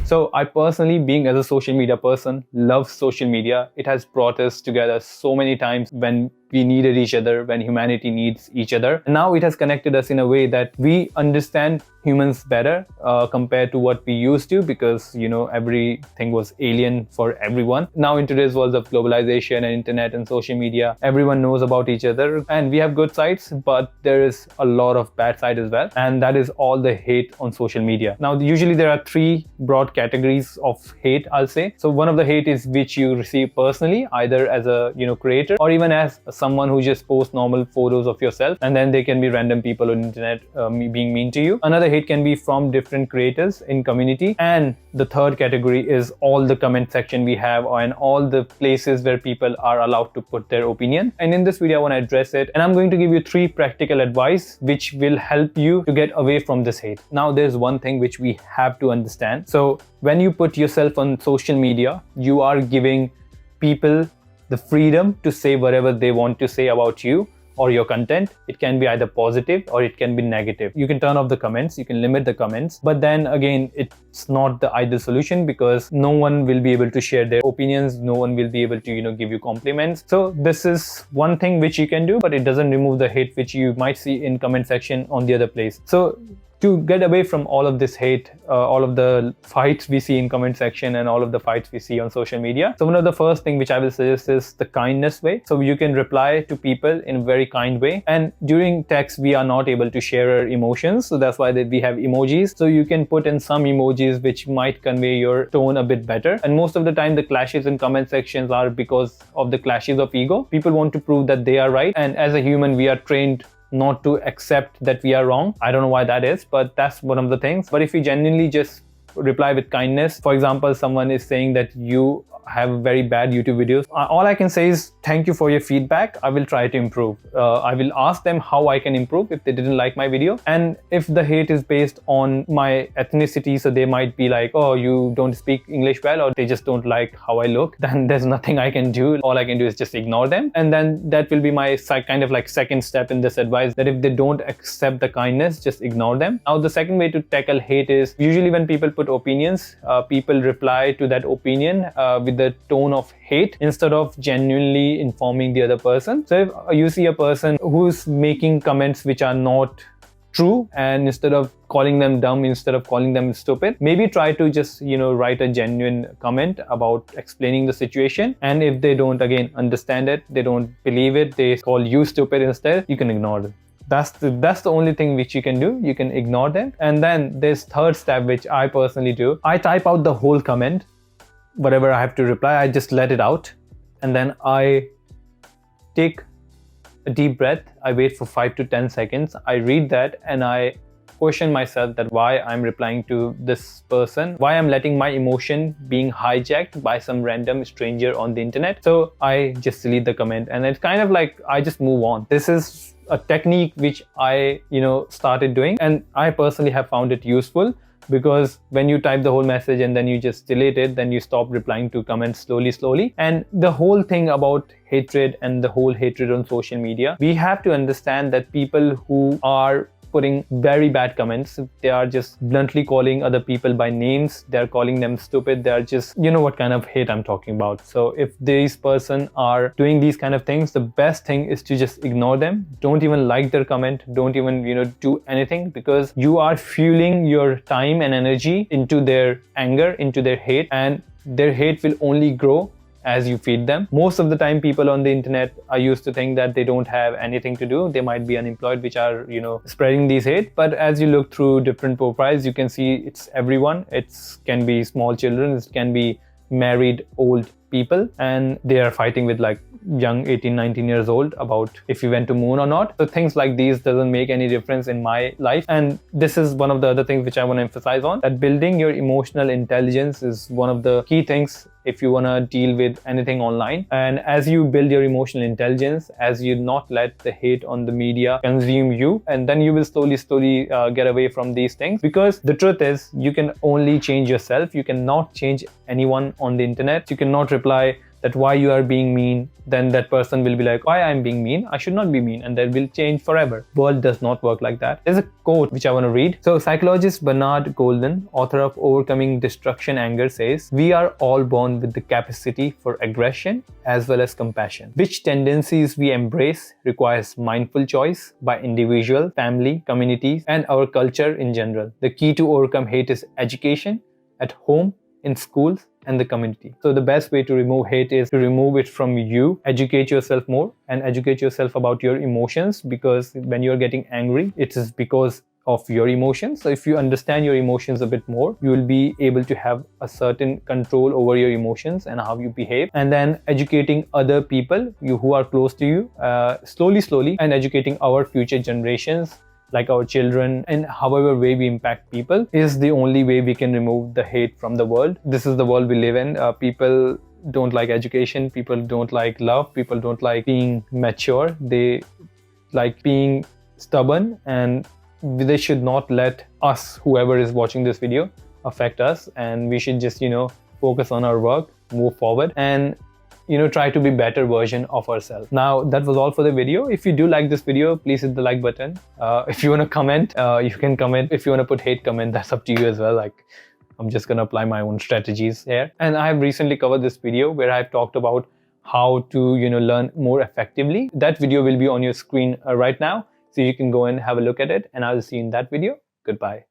So I personally, being as a social media person, love social media. It has brought us together so many times when we needed each other, when humanity needs each other. And now it has connected us in a way that we understand humans better compared to what we used to, because everything was alien for everyone. Now in today's world of globalization and internet and social media, everyone knows about each other, and we have good sides, but there is a lot of bad side as well, and that is all the hate on social media. Now usually there are three broad categories of hate, I'll say. So one of the hate is which you receive personally, either as a creator or even as someone who just posts normal photos of yourself, and then they can be random people on the internet being mean to you. Another hate can be from different creators in community, and the third category is all the comment section we have and all the places where people are allowed to put their opinion. And in this video I want to address it, and I'm going to give you 3 practical advice which will help you to get away from this hate. Now there's one thing which we have to understand. So when you put yourself on social media, you are giving people the freedom to say whatever they want to say about you or your content. It can be either positive or it can be negative. You can turn off the comments, you can limit the comments, but then again, it's not the ideal solution, because no one will be able to share their opinions, no one will be able to give you compliments. So this is one thing which you can do, but it doesn't remove the hate which you might see in comment section on the other place. So to get away from all of this hate, all of the fights we see in comment section and all of the fights we see on social media, so one of the first thing which I will suggest is the kindness way. So you can reply to people in a very kind way, and during text we are not able to share our emotions, so that's why we have emojis. So you can put in some emojis which might convey your tone a bit better. And most of the time the clashes in comment sections are because of the clashes of ego. People want to prove that they are right, and as a human we are trained not to accept that we are wrong. I don't know why that is, but that's one of the things. But if you genuinely just reply with kindness, for example, someone is saying that you have very bad YouTube videos, all I can say is thank you for your feedback. I will try to improve. I will ask them how I can improve if they didn't like my video. And if the hate is based on my ethnicity, so they might be like, oh, you don't speak English well, or they just don't like how I look, then there's nothing I can do. All I can do is just ignore them. And then that will be my kind of like second step in this advice, that if they don't accept the kindness, just ignore them. Now the second way to tackle hate is, usually when people put opinions, people reply to that opinion with the tone of hate instead of genuinely informing the other person. So if you see a person who's making comments which are not true, and instead of calling them dumb, instead of calling them stupid, maybe try to just write a genuine comment about explaining the situation. And if they don't again understand it, they don't believe it, they call you stupid instead, you can ignore them. That's the only thing which you can do. You can ignore them. And then there's third step which I personally do. I type out the whole comment, whatever I have to reply, I just let it out, and then I take a deep breath. I wait for 5 to 10 seconds. I read that and I question myself that why I'm replying to this person, why I'm letting my emotion being hijacked by some random stranger on the internet. So I just delete the comment, and it's kind of like I just move on. This is a technique which I started doing, and I personally have found it useful, because when you type the whole message and then you just delete it, then you stop replying to comments slowly. And the whole thing about hatred and the whole hatred on social media, we have to understand that people who are putting very bad comments, they are just bluntly calling other people by names, they're calling them stupid, they're just, what kind of hate I'm talking about. So if these person are doing these kind of things, the best thing is to just ignore them. Don't even like their comment, don't even do anything, because you are fueling your time and energy into their anger, into their hate, and their hate will only grow as you feed them. Most of the time people on the internet are used to think that they don't have anything to do, they might be unemployed, which are spreading these hate. But as you look through different profiles, you can see it's everyone. It can be small children, it can be married old people, and they are fighting with like young 18-19 years old about if you went to moon or not. So things like these doesn't make any difference in my life. And this is one of the other things which I want to emphasize on, that building your emotional intelligence is one of the key things if you want to deal with anything online. And as you build your emotional intelligence, as you not let the hate on the media consume you, and then you will slowly get away from these things. Because the truth is, you can only change yourself. You cannot change anyone on the internet. You cannot reply that why you are being mean, then that person will be like, why I'm being mean? I should not be mean, and that will change forever. World does not work like that. There's a quote which I want to read. So psychologist Bernard Golden, author of Overcoming Destruction Anger, says, we are all born with the capacity for aggression as well as compassion. Which tendencies we embrace requires mindful choice by individual, family, communities, and our culture in general. The key to overcome hate is education at home, in schools, and the community. So the best way to remove hate is to remove it from you. Educate yourself more and educate yourself about your emotions, because when you're getting angry, it is because of your emotions. So if you understand your emotions a bit more, you will be able to have a certain control over your emotions and how you behave. And then educating other people who are close to you, slowly, and educating our future generations, like our children, and however way we impact people, is the only way we can remove the hate from the world. This is the world we live in. People don't like education, people don't like love, people don't like being mature, they like being stubborn, and they should not let us, whoever is watching this video, affect us. And we should just, focus on our work, move forward, and try to be better version of ourselves. Now, that was all for the video. If you do like this video, please hit the like button. If you want to comment, you can comment. If you want to put hate comment, that's up to you as well. Like, I'm just going to apply my own strategies here. And I have recently covered this video where I've talked about how to, learn more effectively. That video will be on your screen right now. So you can go and have a look at it, and I'll see you in that video. Goodbye.